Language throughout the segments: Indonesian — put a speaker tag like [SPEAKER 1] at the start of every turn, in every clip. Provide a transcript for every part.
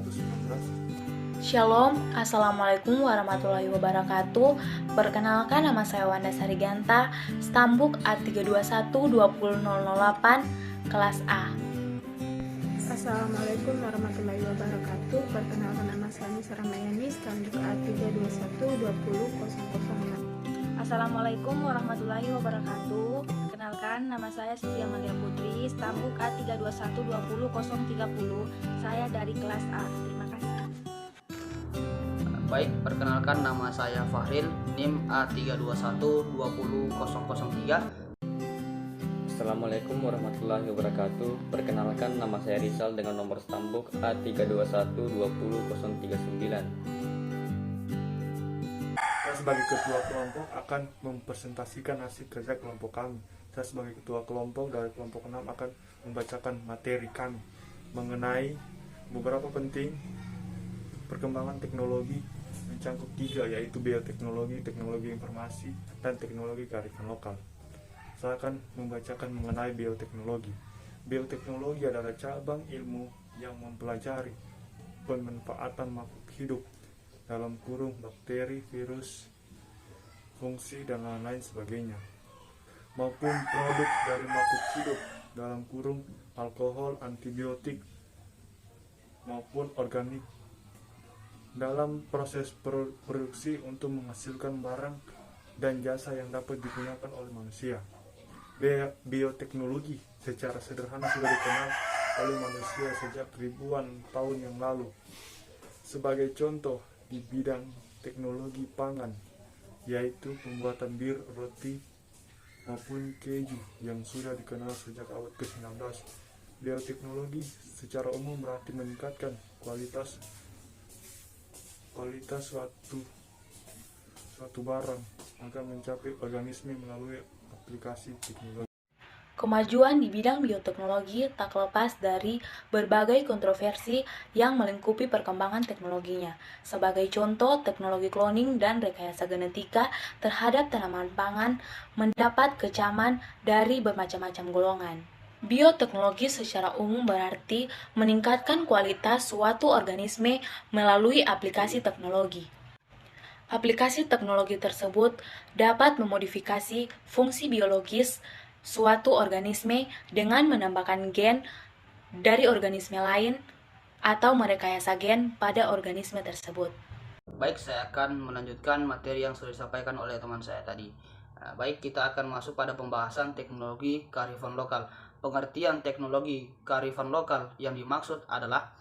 [SPEAKER 1] 2019.
[SPEAKER 2] Shalom, Assalamualaikum warahmatullahi wabarakatuh. Perkenalkan, nama saya Wanda Sariganta, Stambuk A321-20008, kelas A.
[SPEAKER 3] Assalamualaikum warahmatullahi wabarakatuh. Perkenalkan, nama saya Nisa Ramayani, Stambuk A321-20006.
[SPEAKER 4] Assalamualaikum warahmatullahi wabarakatuh. Perkenalkan, nama saya Siti Amalia Putri, Stambuk A321-20030. Saya dari kelas A. Terima kasih.
[SPEAKER 5] Baik, perkenalkan, nama saya Fahril, NIM A321-20003.
[SPEAKER 6] Assalamualaikum warahmatullahi wabarakatuh. Perkenalkan, nama saya Rizal dengan nomor stambuk A321-20039.
[SPEAKER 1] Saya sebagai ketua kelompok akan mempresentasikan hasil kerja kelompok kami. Saya sebagai ketua kelompok dari kelompok 6 akan membacakan materi kami mengenai beberapa penting perkembangan teknologi mencangkup 3, yaitu bioteknologi, teknologi informasi, dan teknologi kearifan lokal. Saya akan membacakan mengenai bioteknologi. Bioteknologi adalah cabang ilmu yang mempelajari pemanfaatan makhluk hidup dalam kurung bakteri, virus, fungsi, dan lain-lain sebagainya, maupun produk dari makhluk hidup dalam kurung alkohol, antibiotik, maupun organik dalam proses produksi untuk menghasilkan barang dan jasa yang dapat digunakan oleh manusia. Bioteknologi secara sederhana sudah dikenal oleh manusia sejak ribuan tahun yang lalu. Sebagai contoh di bidang teknologi pangan, yaitu pembuatan bir, roti, maupun keju yang sudah dikenal sejak abad ke-19. Bioteknologi secara umum berarti meningkatkan kualitas suatu barang agar mencapai organisme melalui aplikasi teknologi.
[SPEAKER 2] Kemajuan di bidang bioteknologi tak lepas dari berbagai kontroversi yang melingkupi perkembangan teknologinya. Sebagai contoh, teknologi cloning dan rekayasa genetika terhadap tanaman pangan mendapat kecaman dari bermacam-macam golongan. Bioteknologi secara umum berarti meningkatkan kualitas suatu organisme melalui aplikasi teknologi. Aplikasi teknologi tersebut dapat memodifikasi fungsi biologis suatu organisme dengan menambahkan gen dari organisme lain atau merekayasa gen pada organisme tersebut.
[SPEAKER 5] Baik, saya akan melanjutkan materi yang sudah disampaikan oleh teman saya tadi. Baik, kita akan masuk pada pembahasan teknologi kearifan lokal. Pengertian teknologi kearifan lokal yang dimaksud adalah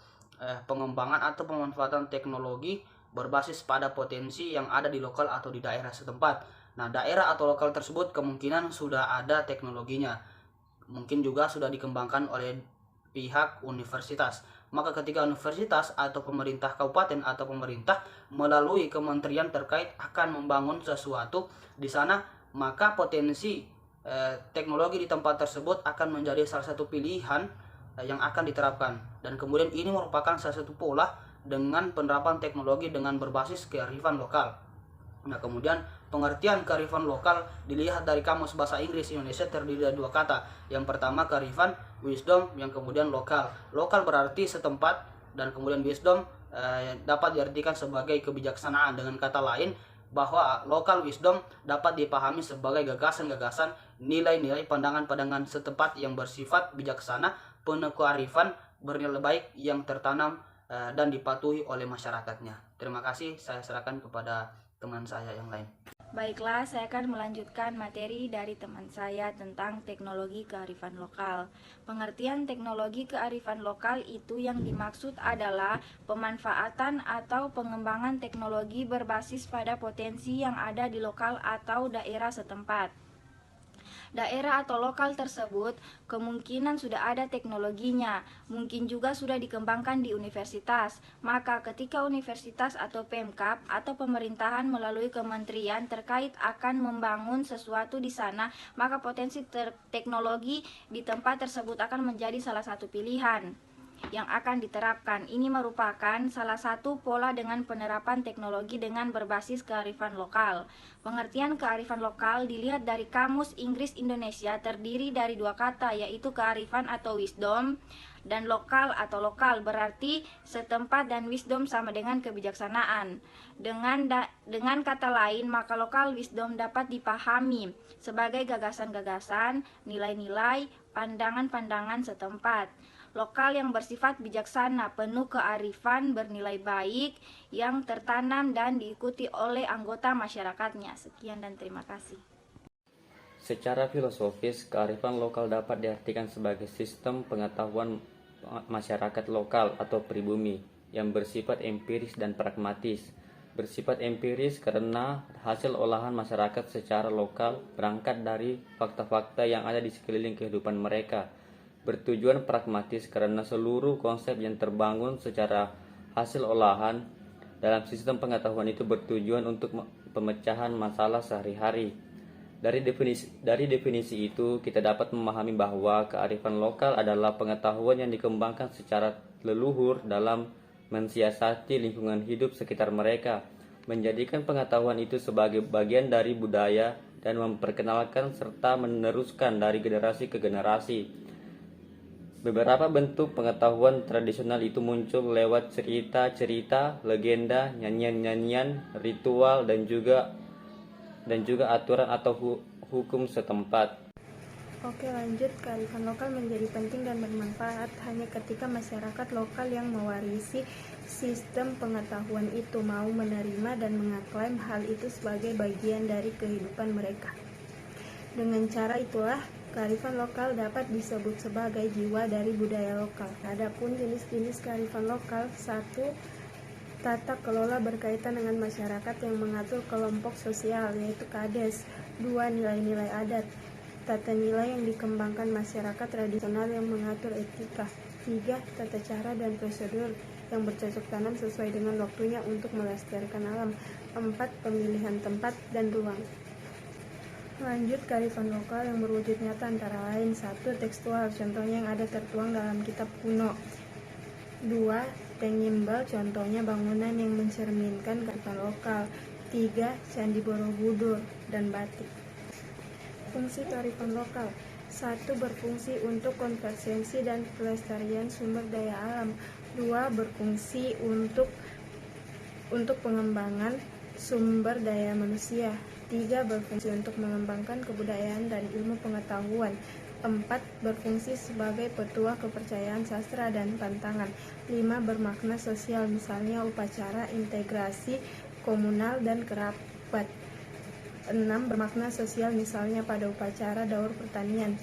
[SPEAKER 5] pengembangan atau pemanfaatan teknologi berbasis pada potensi yang ada di lokal atau di daerah setempat. Nah, daerah atau lokal tersebut kemungkinan sudah ada teknologinya, mungkin juga sudah dikembangkan oleh pihak universitas. Maka ketika universitas atau pemerintah kabupaten atau pemerintah melalui kementerian terkait akan membangun sesuatu di sana, maka potensi teknologi di tempat tersebut akan menjadi salah satu pilihan yang akan diterapkan. Dan kemudian ini merupakan salah satu pola dengan penerapan teknologi dengan berbasis kearifan lokal. Nah, kemudian pengertian kearifan lokal dilihat dari Kamus Bahasa Inggris Indonesia terdiri dari 2 kata. Yang pertama kearifan, wisdom, yang kemudian lokal. Lokal berarti setempat, dan kemudian wisdom dapat diartikan sebagai kebijaksanaan. Dengan kata lain, bahwa local wisdom dapat dipahami sebagai gagasan-gagasan, nilai-nilai, pandangan-pandangan setempat yang bersifat bijaksana, penuh kearifan, bernilai baik yang tertanam dan dipatuhi oleh masyarakatnya. Terima kasih, saya serahkan kepada teman saya yang lain.
[SPEAKER 4] Baiklah, saya akan melanjutkan materi dari teman saya tentang teknologi kearifan lokal. Pengertian teknologi kearifan lokal itu yang dimaksud adalah pemanfaatan atau pengembangan teknologi berbasis pada potensi yang ada di lokal atau daerah setempat. Daerah atau lokal tersebut kemungkinan sudah ada teknologinya, mungkin juga sudah dikembangkan di universitas. Maka ketika universitas atau Pemkab atau pemerintahan melalui kementerian terkait akan membangun sesuatu di sana, maka potensi teknologi di tempat tersebut akan menjadi salah satu pilihan. yang akan diterapkan. Ini merupakan salah satu pola dengan penerapan teknologi dengan berbasis kearifan lokal. Pengertian kearifan lokal dilihat dari Kamus Inggris Indonesia terdiri dari dua kata, yaitu kearifan atau wisdom dan lokal atau lokal, berarti setempat, dan wisdom sama dengan kebijaksanaan. Dengan kata lain, maka lokal wisdom dapat dipahami sebagai gagasan-gagasan, nilai-nilai, pandangan-pandangan setempat. Lokal yang bersifat bijaksana, penuh kearifan, bernilai baik, yang tertanam dan diikuti oleh anggota masyarakatnya. Sekian dan terima kasih.
[SPEAKER 6] Secara filosofis, kearifan lokal dapat diartikan sebagai sistem pengetahuan masyarakat lokal atau pribumi yang bersifat empiris dan pragmatis. Bersifat empiris karena hasil olahan masyarakat secara lokal berangkat dari fakta-fakta yang ada di sekeliling kehidupan mereka. Bertujuan pragmatis karena seluruh konsep yang terbangun secara hasil olahan dalam sistem pengetahuan itu bertujuan untuk pemecahan masalah sehari-hari. Dari definisi itu, kita dapat memahami bahwa kearifan lokal adalah pengetahuan yang dikembangkan secara leluhur dalam mensiasati lingkungan hidup sekitar mereka, menjadikan pengetahuan itu sebagai bagian dari budaya dan memperkenalkan serta meneruskan dari generasi ke generasi. Beberapa bentuk pengetahuan tradisional itu muncul lewat cerita-cerita, legenda, nyanyian-nyanyian, ritual, dan juga aturan atau hukum setempat.
[SPEAKER 3] Oke, lanjut. Kearifan lokal menjadi penting dan bermanfaat hanya ketika masyarakat lokal yang mewarisi sistem pengetahuan itu mau menerima dan mengaklaim hal itu sebagai bagian dari kehidupan mereka. Dengan cara itulah, kearifan lokal dapat disebut sebagai jiwa dari budaya lokal. Adapun jenis-jenis kearifan lokal: 1. Tata kelola berkaitan dengan masyarakat yang mengatur kelompok sosial, yaitu kades. 2. Nilai-nilai adat. Tata nilai yang dikembangkan masyarakat tradisional yang mengatur etika. 3. Tata cara dan prosedur yang bercocok tanam sesuai dengan waktunya untuk melestarikan alam. 4. Pemilihan tempat dan ruang. Lanjut, kearifan lokal yang berwujud nyata antara lain: 1. Tekstual, contohnya yang ada tertuang dalam kitab kuno. 2. Tangible, contohnya bangunan yang mencerminkan kearifan lokal. 3. Candi Borobudur dan batik. Fungsi kearifan lokal: 1. Berfungsi untuk konservasi dan pelestarian sumber daya alam. 2. Berfungsi untuk pengembangan sumber daya manusia. 3. Berfungsi untuk mengembangkan kebudayaan dan ilmu pengetahuan. 4. Berfungsi sebagai petua kepercayaan sastra dan pantangan. 5. Bermakna sosial, misalnya upacara integrasi komunal dan kerabat. 6. Bermakna sosial, misalnya pada upacara daur pertanian.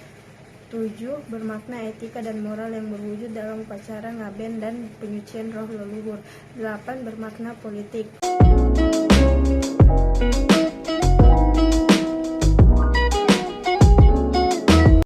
[SPEAKER 3] 7. Bermakna etika dan moral yang berwujud dalam upacara ngaben dan penyucian roh leluhur. 8. Bermakna politik.